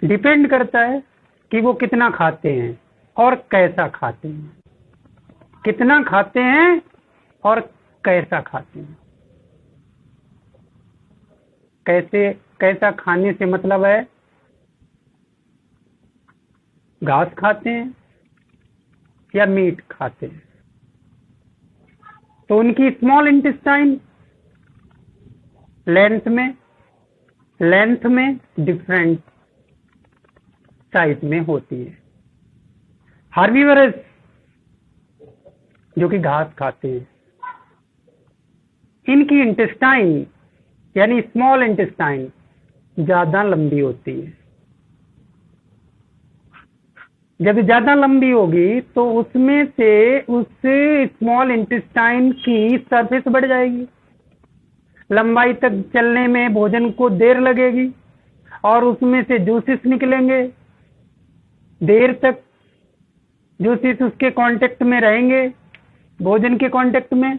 Depend करता है कि वो कितना खाते हैं और कैसा खाते हैं, कितना खाते हैं और कैसा खाते हैं। कैसा खाने से मतलब है घास खाते हैं या मीट खाते हैं। तो उनकी स्मॉल इंटेस्टाइन लेंथ में डिफरेंट साइज में होती है। हार्बीवरस जो कि घास खाते हैं, इनकी इंटेस्टाइन यानी स्मॉल इंटेस्टाइन ज्यादा लंबी होती है। जब ज्यादा लंबी होगी तो उसमें से उससे स्मॉल इंटेस्टाइन की सरफेस बढ़ जाएगी, लंबाई तक चलने में भोजन को देर लगेगी और उसमें से जूसेस निकलेंगे, देर तक जूसेस उसके कांटेक्ट में रहेंगे, भोजन के कांटेक्ट में,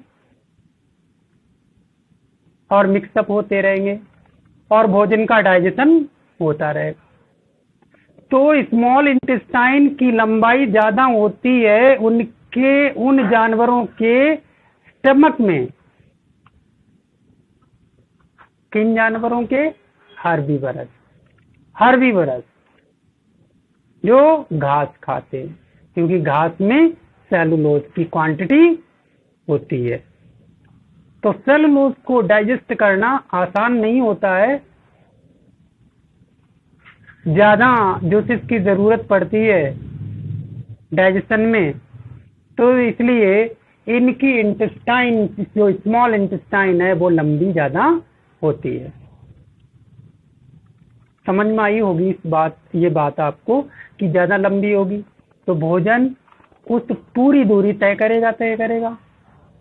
और मिक्सअप होते रहेंगे और भोजन का डाइजेशन होता रहेगा। तो स्मॉल इंटेस्टाइन की लंबाई ज्यादा होती है उन जानवरों के स्टमक में। किन जानवरों के? हार्बीवरस जो घास खाते हैं, क्योंकि घास में सेलुलोज की क्वांटिटी होती है। तो सेलुलोज को डाइजेस्ट करना आसान नहीं होता है, ज्यादा जूसेस की जरूरत पड़ती है डाइजेशन में। तो इसलिए इनकी इंटेस्टाइन जो स्मॉल इंटेस्टाइन है वो लंबी ज्यादा होती है। समझ में आई होगी ये बात आपको कि ज्यादा लंबी होगी तो भोजन उस पूरी दूरी तय करेगा।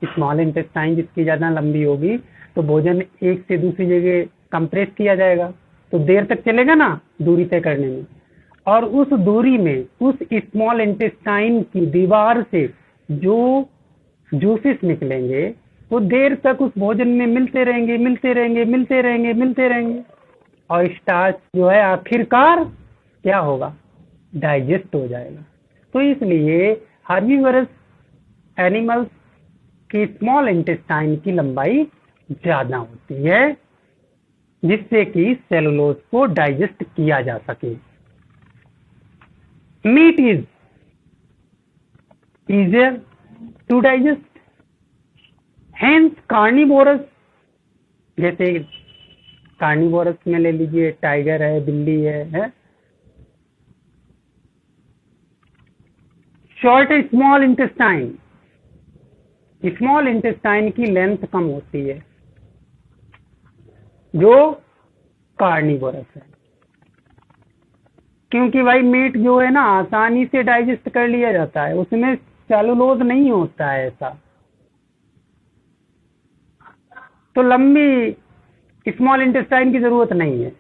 स्मॉल इंटेस्टाइन जिसकी ज्यादा लंबी होगी तो भोजन एक से दूसरी जगह कंप्रेस किया जाएगा, तो देर तक चलेगा ना दूरी तय करने में। और उस दूरी में उस स्मॉल इंटेस्टाइन की दीवार से जो जूसेस निकलेंगे वो देर तक उस भोजन में मिलते रहेंगे और स्टार्च जो है आखिरकार क्या होगा? डाइजेस्ट हो जाएगा। तो इसलिए हार्बीवरस एनिमल्स की स्मॉल इंटेस्टाइन की लंबाई ज्यादा होती है, जिससे कि सेलुलोज को डाइजेस्ट किया जा सके। Meat is easier to digest, hence carnivorous, जैसे कार्निवोरस में ले लीजिए टाइगर है, बिल्ली है? शॉर्ट स्मॉल इंटेस्टाइन की लेंथ कम होती है जो कार्निवोरस है, क्योंकि भाई मीट जो है ना आसानी से डाइजेस्ट कर लिया जाता है, उसमें सेलुलोज नहीं होता है ऐसा। तो लंबी स्मॉल इंटेस्टाइन की जरूरत नहीं है,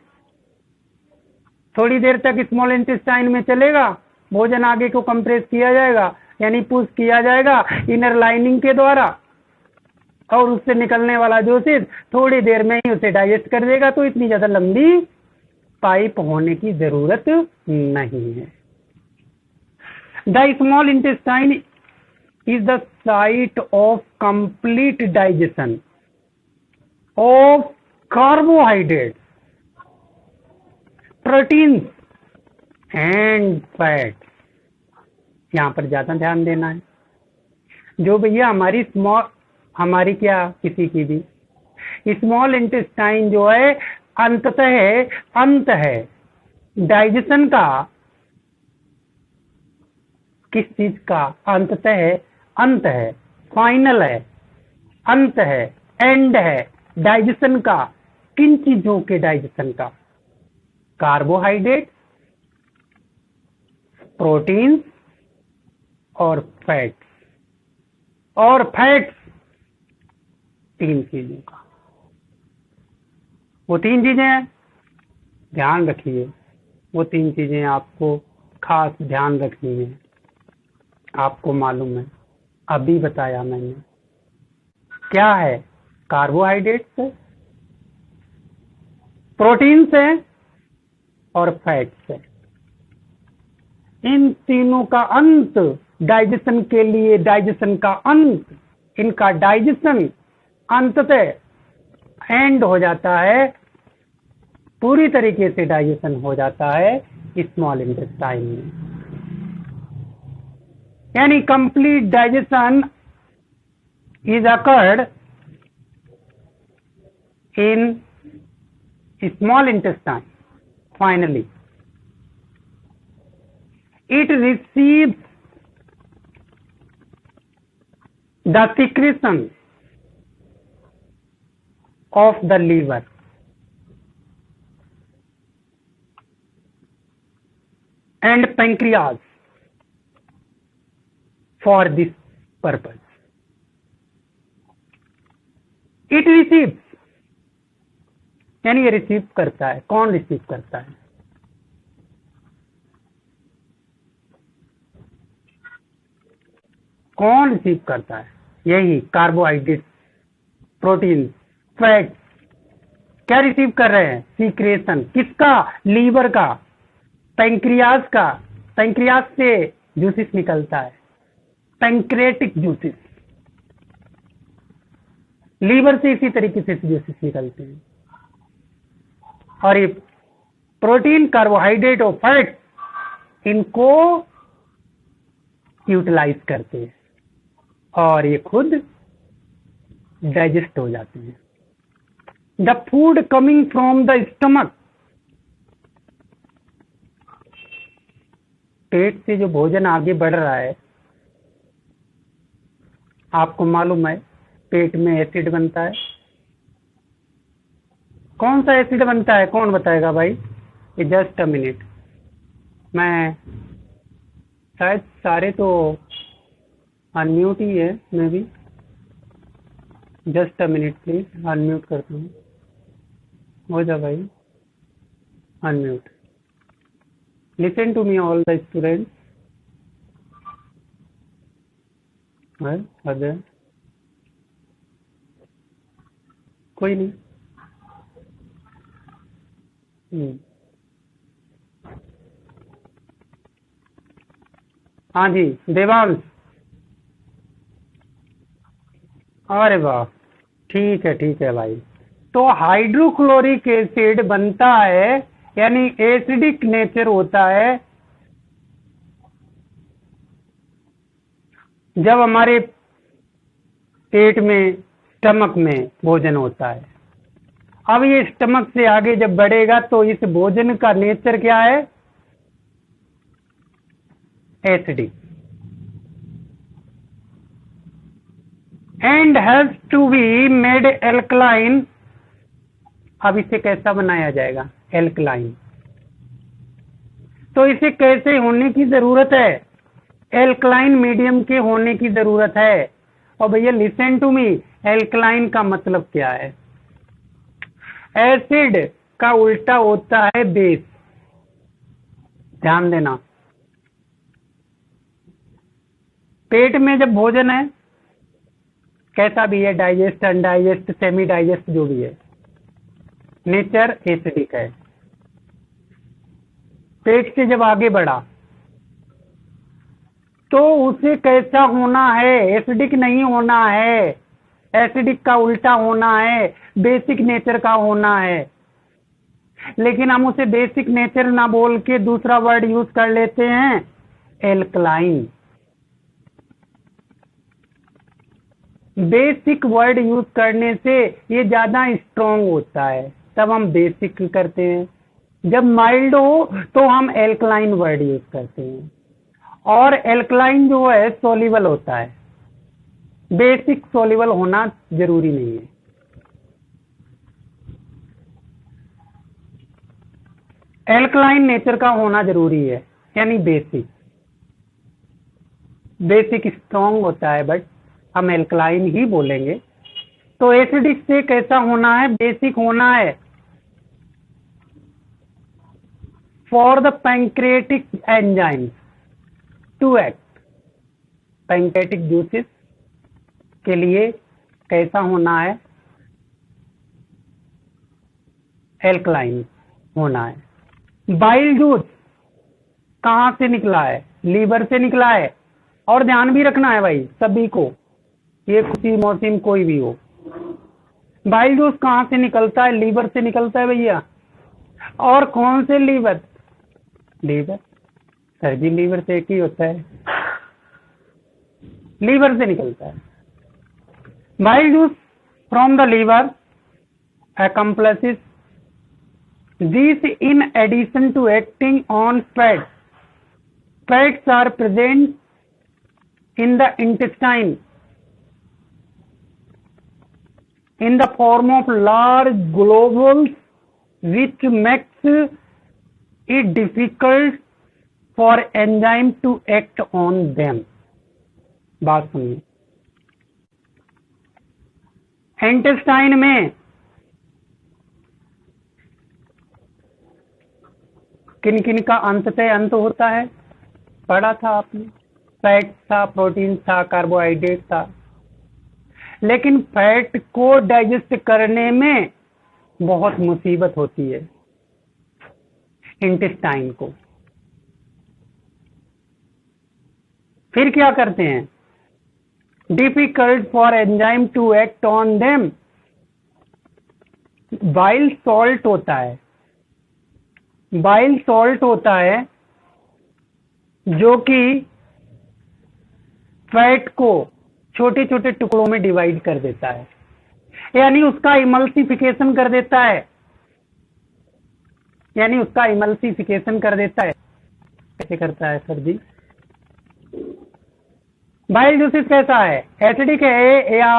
थोड़ी देर तक स्मॉल इंटेस्टाइन में चलेगा, भोजन आगे को कंप्रेस किया जाएगा यानी पुश किया जाएगा इनर लाइनिंग के द्वारा, और उससे निकलने वाला जूसेस थोड़ी देर में ही उसे डाइजेस्ट कर देगा। तो इतनी ज्यादा लंबी पाइप होने की जरूरत नहीं है। The small intestine is the site of complete digestion of carbohydrate, proteins and fat. यहां पर ज्यादा ध्यान देना है। जो भैया हमारी क्या किसी की भी स्मॉल इंटेस्टाइन जो है अंत है डाइजेशन का। किस चीज का? अंत है, फाइनल है, अंत है, एंड है डाइजेशन का। किन चीजों के डाइजेशन का? कार्बोहाइड्रेट, प्रोटीन्स और फैट्स। तीन चीजों का। वो तीन चीजें हैं, ध्यान रखिए, वो तीन चीजें आपको खास ध्यान रखनी है। आपको मालूम है, अभी बताया मैंने। क्या है? कार्बोहाइड्रेट्स है, प्रोटीन्स है और फैट्स है। इन तीनों का अंत डाइजेशन के लिए, डाइजेशन का अंत, इनका डाइजेशन अंततः एंड हो जाता है, पूरी तरीके से डाइजेशन हो जाता है स्मॉल इंटेस्टाइन में, यानी complete digestion is occurred in small intestine. Finally, it receives the secretion of the liver and pancreas for this purpose. It receives, यानी ये रिसीव करता है. कौन रिसीव करता है? कौन रिसीव करता है? यही कार्बोहाइड्रेट, प्रोटीन, फैट. क्या रिसीव कर रहे हैं? सीक्रेशन. किसका? लीवर का, पैंक्रियाज का. पैंक्रियाज से जूसिस निकलता है, पैंक्रेटिक जूसिस. लीवर से इसी तरीके से जूसिस निकलते हैं. और ये प्रोटीन, कार्बोहाइड्रेट और फैट इनको यूटिलाइज करते हैं और ये खुद डाइजेस्ट हो जाते हैं. The food coming from the stomach, पेट से जो भोजन आगे बढ़ रहा है, आपको मालूम है पेट में एसिड बनता है. कौन सा एसिड बनता है? कौन बताएगा भाई? Just a minute. मैं शायद सारे तो अनम्यूट ही है, मैं भी. Just a minute please, unmute करता हूँ. हो जा भाई unmute. Listen to me all the students. Other कोई नहीं. हाँ जी देवांश. अरे वाह, ठीक है भाई. तो हाइड्रोक्लोरिक एसिड बनता है, यानी एसिडिक नेचर होता है, जब हमारे पेट में, स्टमक में भोजन होता है. अब ये स्टमक से आगे जब बढ़ेगा तो इस भोजन का नेचर क्या है? Acidic. And has to be made alkaline. अब इसे कैसा बनाया जाएगा? एल्कलाइन. तो इसे कैसे होने की जरूरत है? एल्कलाइन मीडियम के होने की जरूरत है. और भैया लिसन टू मी, एल्कलाइन का मतलब क्या है? एसिड का उल्टा होता है बेस. ध्यान देना. पेट में जब भोजन है, कैसा भी है, डाइजेस्ट, अनडाइजेस्ट, सेमी डाइजेस्ट, जो भी है, नेचर एसिडिक है. पेट से जब आगे बढ़ा तो उसे कैसा होना है? एसिडिक नहीं होना है, एसिडिक का उल्टा होना है, बेसिक नेचर का होना है. लेकिन हम उसे बेसिक नेचर ना बोल के दूसरा वर्ड यूज कर लेते हैं, एल्कलाइन. बेसिक वर्ड यूज करने से ये ज्यादा स्ट्रॉन्ग होता है, तब हम बेसिक करते हैं. जब माइल्ड हो तो हम एल्कलाइन वर्ड यूज करते हैं. और एल्कलाइन जो है सोल्यूबल होता है, बेसिक सोल्यूबल होना जरूरी नहीं है. एल्कलाइन नेचर का होना जरूरी है, यानी बेसिक. बेसिक स्ट्रॉन्ग होता है, बट हम एल्कलाइन ही बोलेंगे. तो एसिडिक से कैसा होना है? बेसिक होना है. For the pancreatic enzyme to act, pancreatic juices के लिए कैसा होना है? एल्कलाइन होना है. बाइल जूस कहाँ से निकला है? लीवर से निकला है। और ध्यान भी रखना है भाई सभी को, ये खुशी मौसम कोई भी हो, बाइल जूस कहाँ से निकलता है? लीवर से निकलता है भैया। और कौन से liver? Liver, sir ji liver से एक ही होता है, लीवर से निकलता है। Bile juice from the liver accomplishes this in addition to acting on fats. Fats are present in the intestine in the form of large globules which makes it difficult for enzyme to act on them. बात सुनिए, intestine में किन किन का अंततः अंत होता है? पढ़ा था आपने, फैट था, प्रोटीन था, कार्बोहाइड्रेट था। लेकिन फैट को डाइजेस्ट करने में बहुत मुसीबत होती है इंटेस्टाइन को। फिर क्या करते हैं? Difficult for enzyme to act on them. Bile salt होता है, बाइल सॉल्ट होता है जो कि फैट को छोटे छोटे टुकड़ों में डिवाइड कर देता है, यानी उसका इमल्सिफिकेशन कर देता है, यानी उसका इमल्सिफिकेशन कर देता है। कैसे करता है सर जी? बाइल जूसेस कैसा है? एसिडिक है या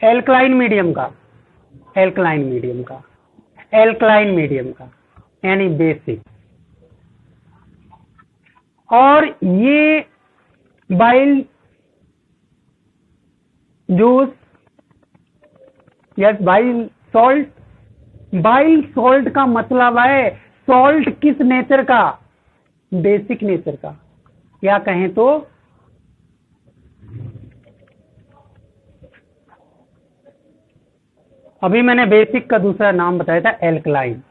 एल्कलाइन मीडियम का? एल्कलाइन मीडियम का, एल्कलाइन मीडियम का, यानी बेसिक। और ये बाइल जूस या बाइल सॉल्ट, बाइल सॉल्ट का मतलब है सॉल्ट किस नेचर का? बेसिक नेचर का, या कहें तो अभी मैंने बेसिक का दूसरा नाम बताया था एल्कलाइन।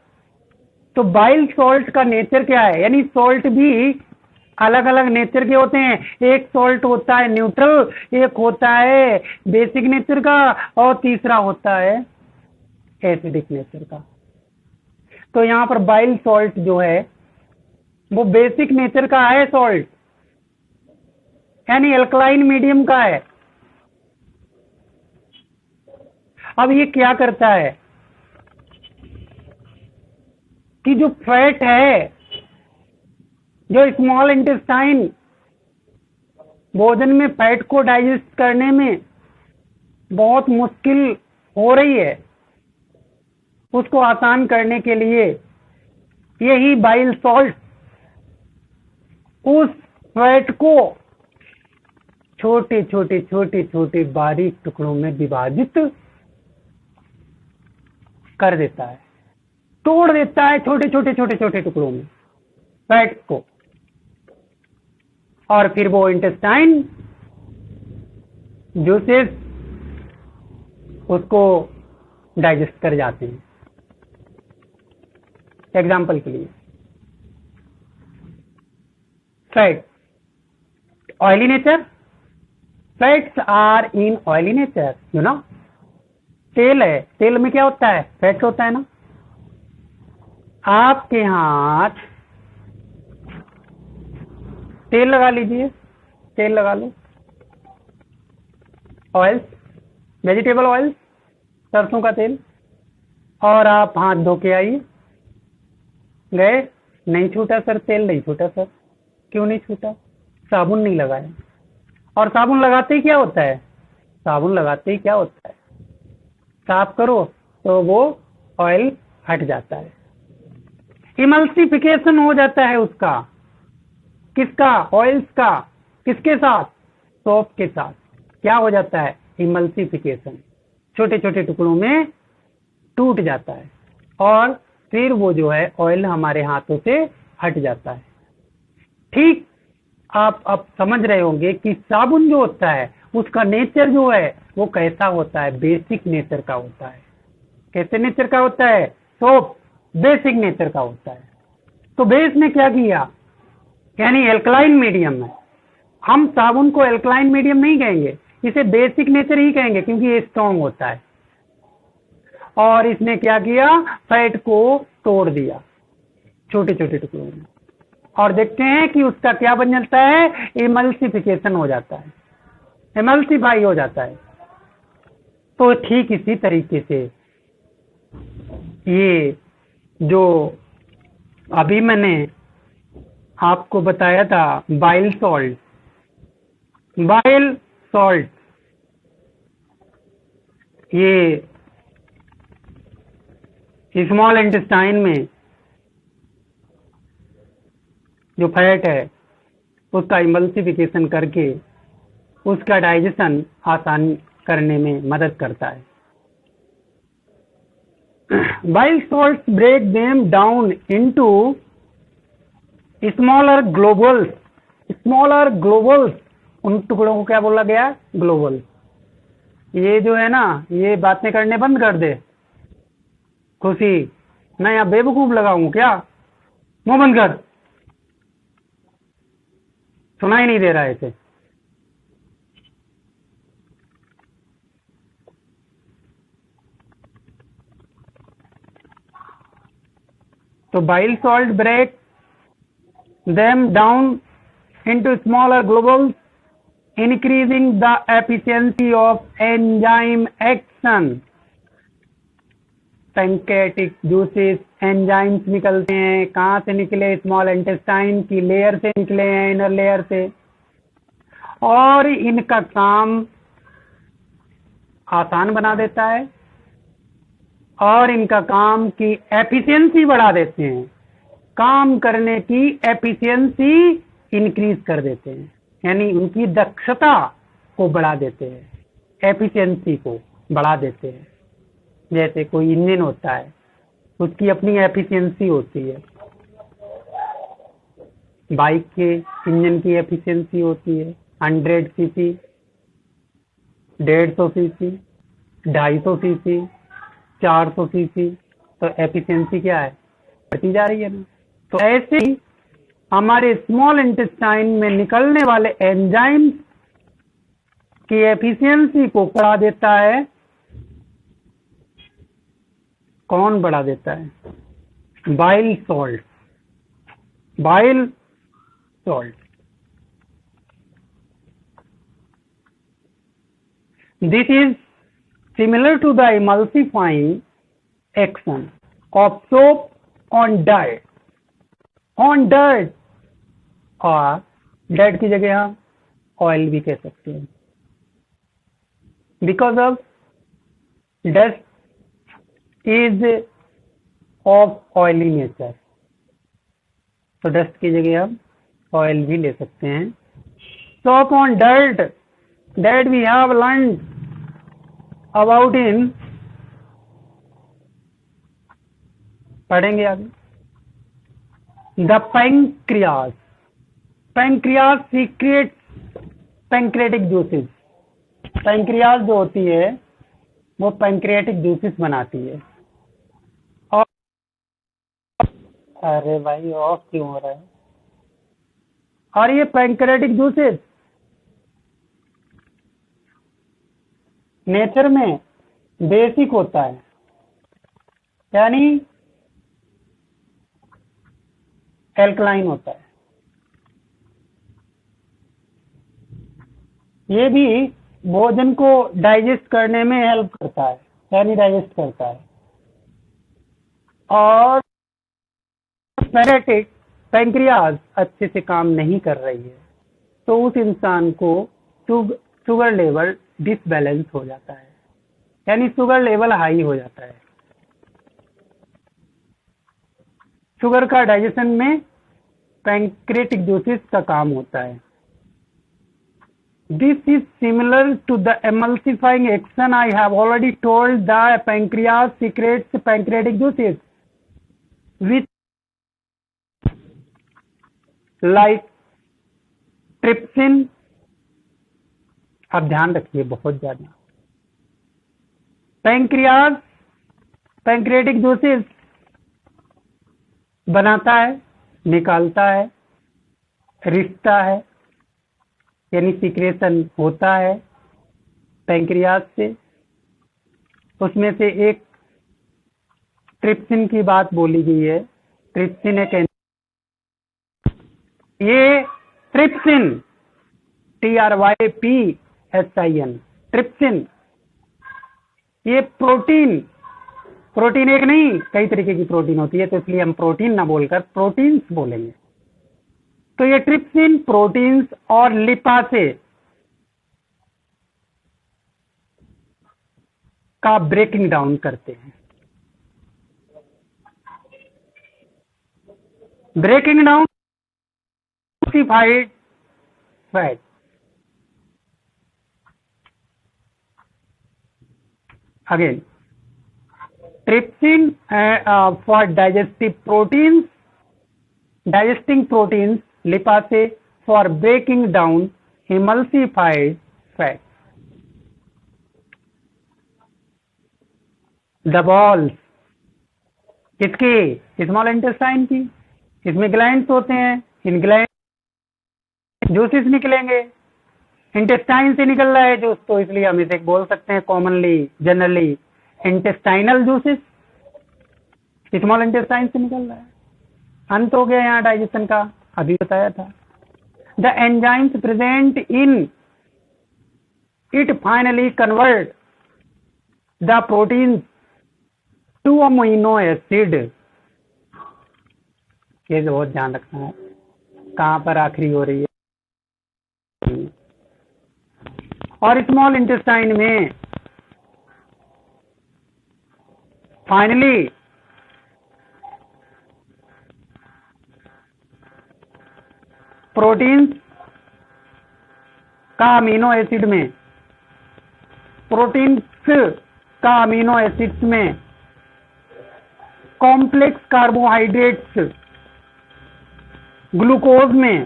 तो बाइल सॉल्ट का नेचर क्या है? यानी सॉल्ट भी अलग अलग नेचर के होते हैं। एक सॉल्ट होता है न्यूट्रल, एक होता है बेसिक नेचर का, और तीसरा होता है एसिडिक नेचर का। तो यहां पर बाइल सॉल्ट जो है वो बेसिक नेचर का है सॉल्ट, यानी एल्कलाइन मीडियम का है। अब ये क्या करता है कि जो फैट है, जो स्मॉल इंटेस्टाइन भोजन में फैट को डाइजेस्ट करने में बहुत मुश्किल हो रही है, उसको आसान करने के लिए यही बाइल सॉल्ट उस फैट को छोटे छोटे छोटे छोटे बारीक टुकड़ों में विभाजित कर देता है, तोड़ देता है छोटे छोटे छोटे छोटे टुकड़ों में फैट को, और फिर वो इंटेस्टाइन जूसेस उसको डाइजेस्ट कर जाते हैं। एग्जाम्पल के लिए fat oily nature, fats are in oily nature, you know. तेल है, तेल में क्या होता है? फैट होता है ना। आपके हाथ तेल लगा लीजिए, तेल लगा लो, ऑयल्स, वेजिटेबल ऑयल्स, सरसों का तेल, और आप हाथ धो के आइए। गए, नहीं छूटा सर तेल, नहीं छूटा सर। क्यों नहीं छूटा? साबुन नहीं लगाया। और साबुन लगाते ही क्या होता है? साबुन लगाते ही क्या होता है? साफ करो तो वो ऑयल हट जाता है, इमल्सिफिकेशन हो जाता है उसका। किसका? ऑयल्स का। किसके साथ? सोप के साथ। क्या हो जाता है? इमल्सिफिकेशन, छोटे छोटे टुकड़ों में टूट जाता है, और फिर वो जो है ऑयल हमारे हाथों से हट जाता है। ठीक, आप अब समझ रहे होंगे कि साबुन जो होता है उसका नेचर जो है वो कैसा होता है? बेसिक नेचर का होता है। कैसे नेचर का होता है? सोप बेसिक नेचर का होता है। तो बेस ने क्या किया, यानी एल्कलाइन मीडियम है। हम साबुन को एल्कलाइन मीडियम नहीं कहेंगे, इसे बेसिक नेचर ही कहेंगे, क्योंकि ये स्ट्रॉन्ग होता है। और इसने क्या किया, फैट को तोड़ दिया छोटे छोटे टुकड़ों में, और देखते हैं कि उसका क्या बन जाता है, इमल्सिफिकेशन हो जाता है, इमल्सिफाई हो जाता है। तो ठीक इसी तरीके से ये जो अभी मैंने आपको बताया था, बाइल सॉल्ट, बाइल सॉल्ट, ये स्मॉल इंटेस्टाइन में जो फैट है उसका इमल्सिफिकेशन करके उसका डाइजेशन आसान करने में मदद करता है। Bile salts break them down into smaller globules, smaller globules, उन टुकड़ों को क्या बोला गया, ग्लोबल। ये जो है ना, ये बातें करने बंद कर दे खुशी, मैं यहाँ बेवकूफ लगाऊं क्या, मुंह बंद कर, सुनाई नहीं दे रहा है इसे। तो bile salt break them down into smaller globules, increasing the efficiency of enzyme action. Pancreatic juices, enzymes निकलते हैं, कहाँ से निकले, स्मॉल इंटेस्टाइन की लेयर से निकले हैं, इनर लेयर से, और इनका काम आसान बना देता है और इनका काम की एफिशिएंसी बढ़ा देते हैं, काम करने की एफिशिएंसी इंक्रीज कर देते हैं, यानी उनकी दक्षता को बढ़ा देते हैं, एफिशिएंसी को बढ़ा देते हैं। जैसे कोई इंजन होता है, उसकी अपनी एफिशिएंसी होती है, बाइक के इंजन की एफिशिएंसी होती है 100 सीसी, 150 सीसी, 250 सीसी, 400 सीसी, तो एफिशिएंसी क्या है, बढ़ती जा रही है ना। तो ऐसे ही हमारे स्मॉल इंटेस्टाइन में निकलने वाले एंजाइम्स की एफिशिएंसी को बढ़ा देता है। कौन बढ़ा देता है, bile salt, bile salt. This is similar to the emulsifying action of soap on dirt, on dirt, और dirt की जगह हम ऑयल भी कह सकते हैं, because of dust is of oily nature, तो डस्ट की जगह हम ऑयल भी ले सकते हैं। soap on dirt that we have learned about in, पढ़ेंगे आगे, the pancreas, pancreas secrets pancreatic juices, pancreas जो होती है वो पैंक्रियाटिक जूसेस बनाती है। और अरे भाई ऑफ क्यों हो रहा है, और ये पैंक्रियाटिक जूसेस नेचर में बेसिक होता है, यानी एल्कलाइन होता है। ये भी भोजन को डाइजेस्ट करने में हेल्प करता है, यानी डाइजेस्ट करता है। और पैंक्रियाज अच्छे से काम नहीं कर रही है तो उस इंसान को शुगर लेवल डिसबैलेंस हो जाता है, यानी शुगर लेवल हाई हो जाता है। शुगर का डाइजेशन में पैंक्रियाटिक जूसेस का काम होता है। This is similar to the emulsifying action I have already told. The pancreas secretes pancreatic juices which like trypsin, आप ध्यान रखिए बहुत ज्यादा, पैंक्रियाज पैंक्रियाटिक जूसेस बनाता है निकालता है, रिश्ता है यानी सीक्रेशन होता है पैंक्रियाज से। उसमें से एक ट्रिप्सिन की बात बोली गई है। ट्रिप्सिन एक ये ट्रिप्सिन TRYPSIN ट्रिप्सिन ये प्रोटीन एक नहीं, कई तरीके की प्रोटीन होती है, तो इसलिए हम प्रोटीन ना बोलकर प्रोटीन्स बोलेंगे। तो ये ट्रिप्सिन प्रोटीन्स और लिपासे का ब्रेकिंग डाउन करते हैं। Breaking down emulsified fat। Again, trypsin for digesting proteins, lipase for breaking down emulsified fat। The balls किसकी? स्मॉल इंटेस्टाइन की। इसमें ग्लैंड्स होते हैं, इन ग्लैंड जूसेस निकलेंगे। इंटेस्टाइन से निकल रहा है जूस, तो इसलिए हम इसे बोल सकते हैं commonly generally intestinal juices. Small intestine से निकल रहा है। अंत हो गया यहाँ डाइजेशन का, अभी बताया था। The enzymes present in it finally convert the protein to amino acid. ये बहुत ध्यान रखना है, कहां पर आखिरी हो रही है। और स्मॉल इंटेस्टाइन में फाइनली प्रोटीन्स का अमीनो एसिड में, प्रोटीन्स का अमीनो एसिड्स में कॉम्प्लेक्स कार्बोहाइड्रेट्स ग्लूकोज में,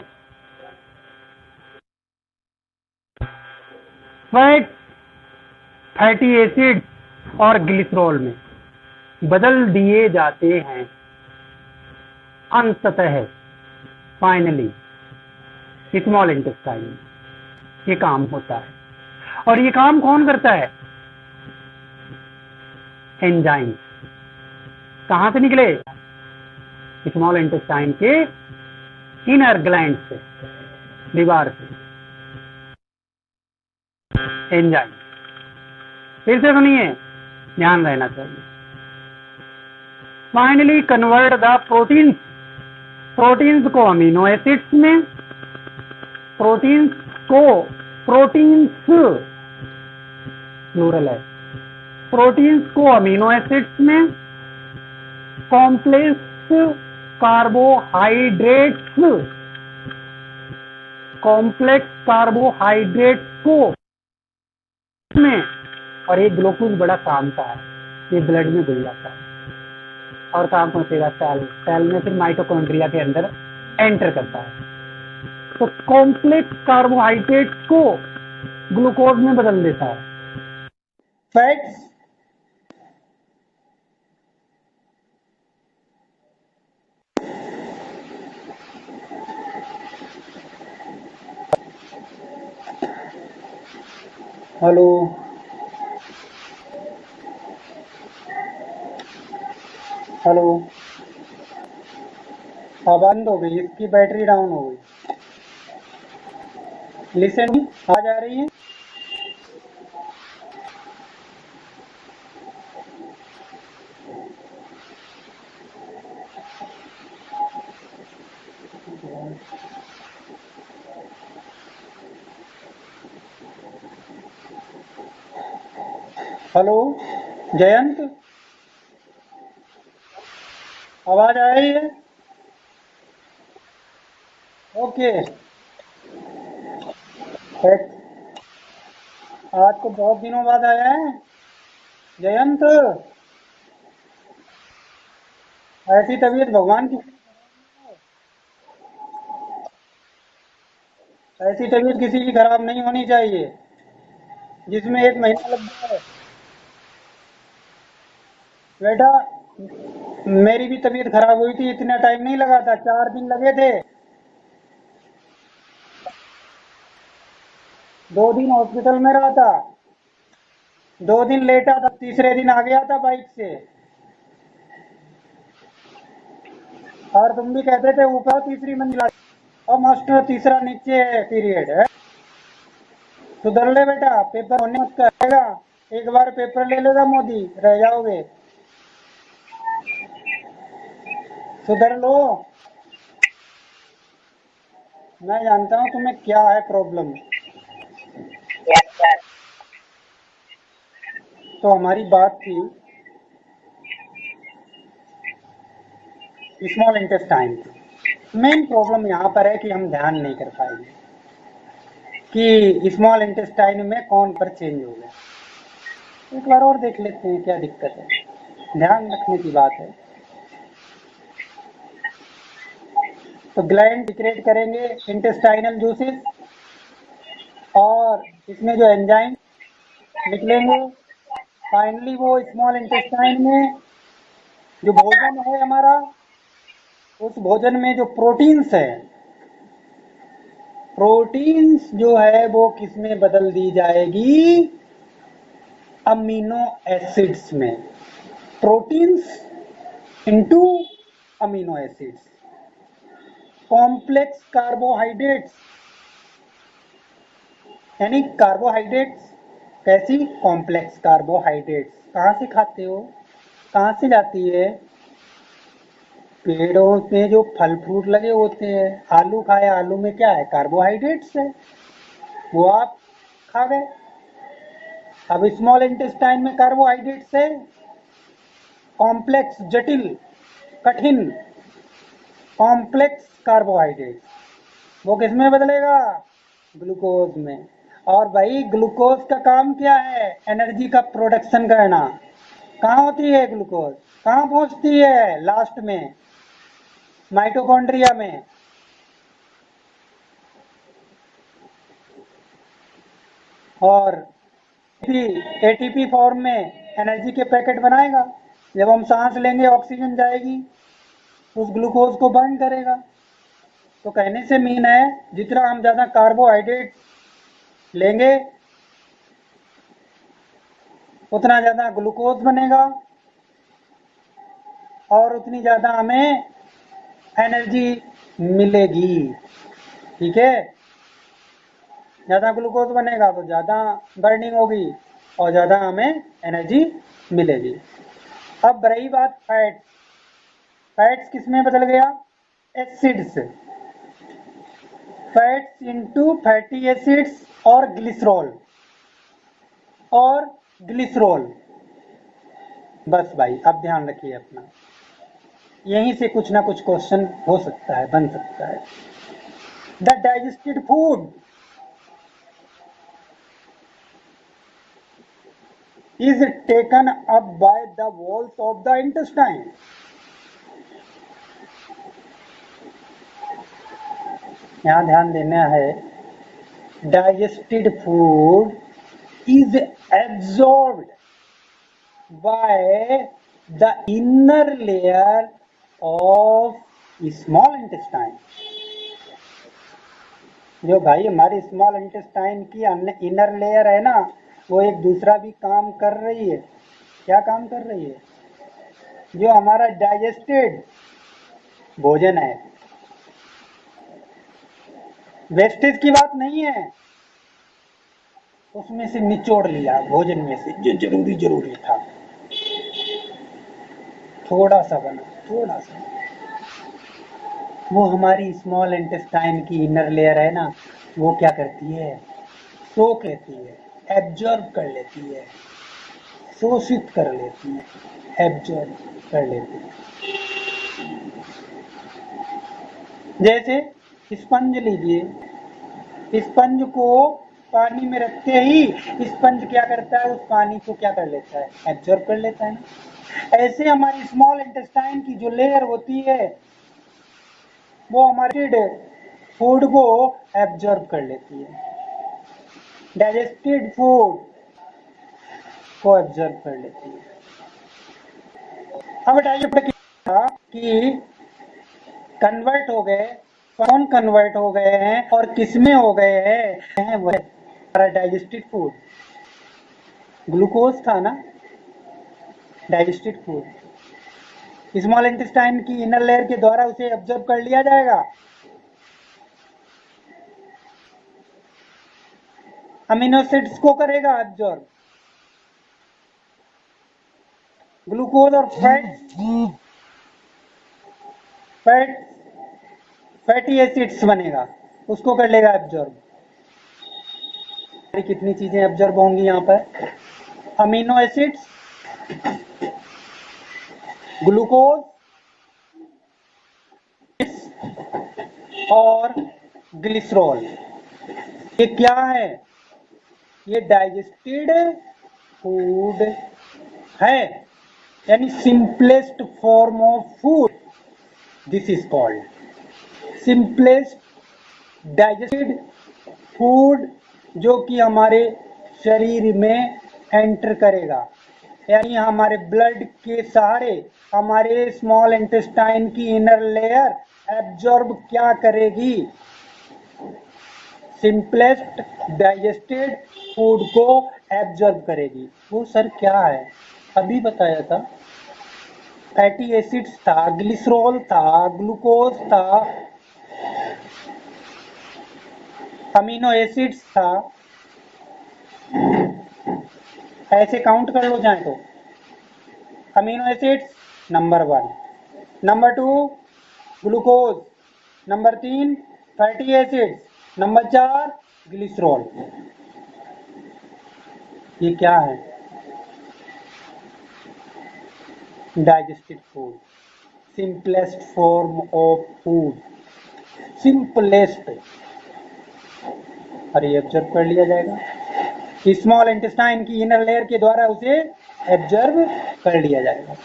फैटी एसिड और ग्लिसरॉल में बदल दिए जाते हैं। अंततः फाइनली स्मॉल इंटेस्टाइन ये काम होता है। और ये काम कौन करता है? एंजाइम। कहां से निकले? स्मॉल इंटेस्टाइन के इनर ग्लैंड से, दीवार से। एंजाइम फिर से सुनिए, ध्यान रहना चाहिए। फाइनली कन्वर्ट द प्रोटीन्स को अमीनो एसिड्स में, प्रोटीन्स प्लूरल है, प्रोटीन्स को अमीनो एसिड्स में कॉम्प्लेक्स कार्बोहाइड्रेट्स को में, और ये ग्लूकोज बड़ा काम का है, ये ब्लड में घुल जाता है और काम पहुंचेगा सेल में, फिर माइटोकॉन्ड्रिया के अंदर एंटर करता है। तो कॉम्प्लेक्स कार्बोहाइड्रेट्स को ग्लूकोज में बदल देता है। फैट्स हेलो हेलो, बंद हो गई, इसकी बैटरी डाउन हो गई। लिसन आ जा रही है। हेलो जयंत, आवाज आ रही है? ओके। आज तो बहुत दिनों बाद आया है जयंत। ऐसी तबीयत भगवान की, ऐसी तबीयत किसी की खराब नहीं होनी चाहिए जिसमें 1 महीना लग गया है बेटा। मेरी भी तबीयत खराब हुई थी, इतना टाइम नहीं लगा था, 4 दिन लगे थे। 2 दिन हॉस्पिटल में रहा था, 2 दिन लेटा था, तीसरे दिन आ गया था बाइक से। और तुम भी कहते थे ऊपर तीसरी मंजिला, और मास्टर तीसरा नीचे है पीरियड है। सुधर ले बेटा, पेपर होने मत करेगा, एक बार पेपर ले लेगा मोदी, रह जाओगे। सुधर लो, मैं जानता हूँ तुम्हें क्या है प्रॉब्लम। तो हमारी बात थी स्मॉल इंटेस्टाइन की। मेन प्रॉब्लम यहाँ पर है कि हम ध्यान नहीं कर पाएंगे कि स्मॉल इंटेस्टाइन में कौन पर चेंज हो गया। एक बार और देख लेते हैं क्या दिक्कत है, ध्यान रखने की बात है। तो ग्लैंड सिक्रेट करेंगे इंटेस्टाइनल जूसेस, और इसमें जो एंजाइम निकलेंगे, फाइनली वो स्मॉल इंटेस्टाइन में जो भोजन है हमारा, उस भोजन में जो प्रोटीन्स है, प्रोटीन्स जो है वो किस में बदल दी जाएगी, अमीनो एसिड्स में। Proteins into amino acids, complex carbohydrates, यानी कार्बोहाइड्रेट्स कैसी, कॉम्प्लेक्स कार्बोहाइड्रेट्स। कहाँ से खाते हो, कहाँ से जाती है, पेड़ों में जो फल फ्रूट लगे होते हैं। आलू खाए, आलू में क्या है, कार्बोहाइड्रेट्स है, वो आप खा गए। अब स्मॉल इंटेस्टाइन में कार्बोहाइड्रेट्स है, कॉम्प्लेक्स, जटिल, कठिन कॉम्प्लेक्स कार्बोहाइड्रेट, वो किस में बदलेगा, ग्लूकोज में। और भाई ग्लूकोज का काम क्या है, एनर्जी का प्रोडक्शन करना। कहाँ होती है ग्लूकोज, कहाँ पहुंचती है, लास्ट में माइटोकॉन्ड्रिया में। और एटीपी फॉर्म में एनर्जी के पैकेट बनाएगा, जब हम सांस लेंगे ऑक्सीजन जाएगी, उस ग्लूकोज को बर्न करेगा। तो कहने से मीन है जितना हम ज़्यादा कार्बोहाइड्रेट लेंगे उतना ज़्यादा ग्लूकोज बनेगा, और उतनी ज़्यादा हमें एनर्जी मिलेगी। ठीक है, ज़्यादा ग्लूकोज बनेगा तो ज़्यादा बर्निंग होगी और ज़्यादा हमें एनर्जी मिलेगी। अब रही बात फैट्स, फैट्स किस में बदल गया, acids, fats into fatty acids और ग्लिसरॉल, और ग्लिसरॉल। बस भाई अब ध्यान रखिए अपना, यहीं से कुछ ना कुछ क्वेश्चन हो सकता है, बन सकता है। The digested food is taken up by the walls of the intestine. यहाँ ध्यान देना है, digested food is absorbed by the inner layer of small intestine. जो भाई हमारी स्मॉल इंटेस्टाइन की इनर लेयर है ना, वो एक दूसरा भी काम कर रही है। क्या काम कर रही है, जो हमारा डाइजेस्टेड भोजन है, वेस्टेज की बात नहीं है, उसमें से निचोड़ लिया भोजन में से जो जरूरी था, थोड़ा सा बना, थोड़ा सा, वो हमारी स्मॉल इंटेस्टाइन की इनर लेयर है ना, वो क्या करती है, सोख लेती है, एब्जॉर्ब कर लेती है, शोषित कर लेती है, एब्जॉर्ब कर लेती है। जैसे स्पंज लीजिए, स्पंज को पानी में रखते ही स्पंज क्या करता है, उस पानी को क्या कर लेता है, एब्जॉर्ब कर लेता है ना। ऐसे हमारी स्मॉल इंटेस्टाइन की जो लेयर होती है वो हमारे फूड को एब्जॉर्ब कर लेती है, डाइजेस्टेड फूड को एब्जॉर्ब कर लेती है। अब बताइए था कि कन्वर्ट हो गए, कौन कन्वर्ट हो गए हैं और किसमें हो गए हैं, वो हमारा डाइजेस्टेड फूड। ग्लूकोज था ना, डाइजेस्टेड फूड स्मॉल इंटेस्टाइन की इनर लेयर के द्वारा उसे ऑब्जर्व कर लिया जाएगा। अमीनो एसिड्स को करेगा ऑब्जर्व। ग्लूकोज और फैटी एसिड्स बनेगा, उसको कर लेगा ऑब्जर्व। कितनी चीजें ऑब्जर्व होंगी यहाँ पर, अमीनो एसिड्स, ग्लूकोज और ग्लिसरॉल। ये क्या है, ये डाइजेस्टेड फूड है, यानी simplest form of food. This is called simplest digested food, जो कि हमारे शरीर में एंटर करेगा, यानी हमारे ब्लड के सहारे हमारे स्मॉल इंटेस्टाइन की इनर लेयर एब्जॉर्ब क्या करेगी, सिंपलेस्ट डाइजेस्टेड फूड को एब्जॉर्ब करेगी। वो सर क्या है, अभी बताया था, फैटी एसिड्स था, ग्लिसरॉल था, ग्लूकोज था, अमीनो एसिड्स था, ऐसे काउंट कर लो जाए तो। Amino acids number 1, number 2 glucose, number 3 fatty acids, number 4 glycerol. ये क्या है, digested food, simplest form of food, simplest. और ये ऑब्जर्व कर लिया जाएगा, स्मॉल इंटेस्टाइन की इनर लेयर के द्वारा उसे ऑब्जर्व कर लिया जाएगा।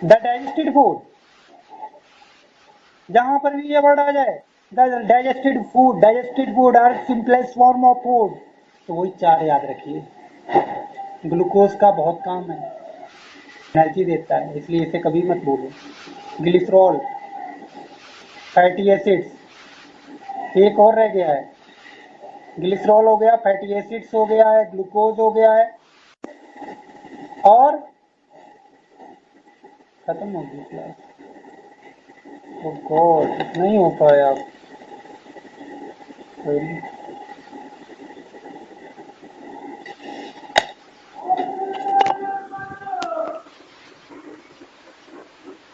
द डाइजेस्टेड फूड, जहां पर भी ये वर्ड आ जाए, the digested food are simplest form of food, तो वही 4 याद रखिए। ग्लूकोज का बहुत काम है, एनर्जी देता है, इसलिए इसे कभी मत भूलो। ग्लिसरॉल, फैटी एसिड्स, एक और रह गया है, ग्लिसरॉल हो गया, फैटी एसिड्स हो गया है, ग्लूकोज हो गया है, और खत्म हो गई क्लास। ओ गॉड, नहीं हो पाया। कोई नहीं,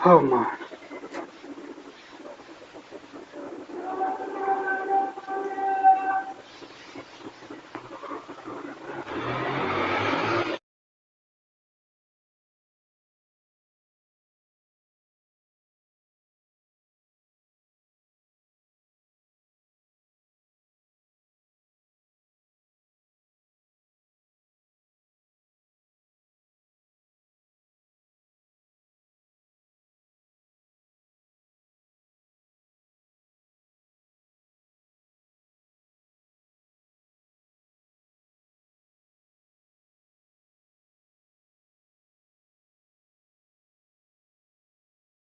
oh man.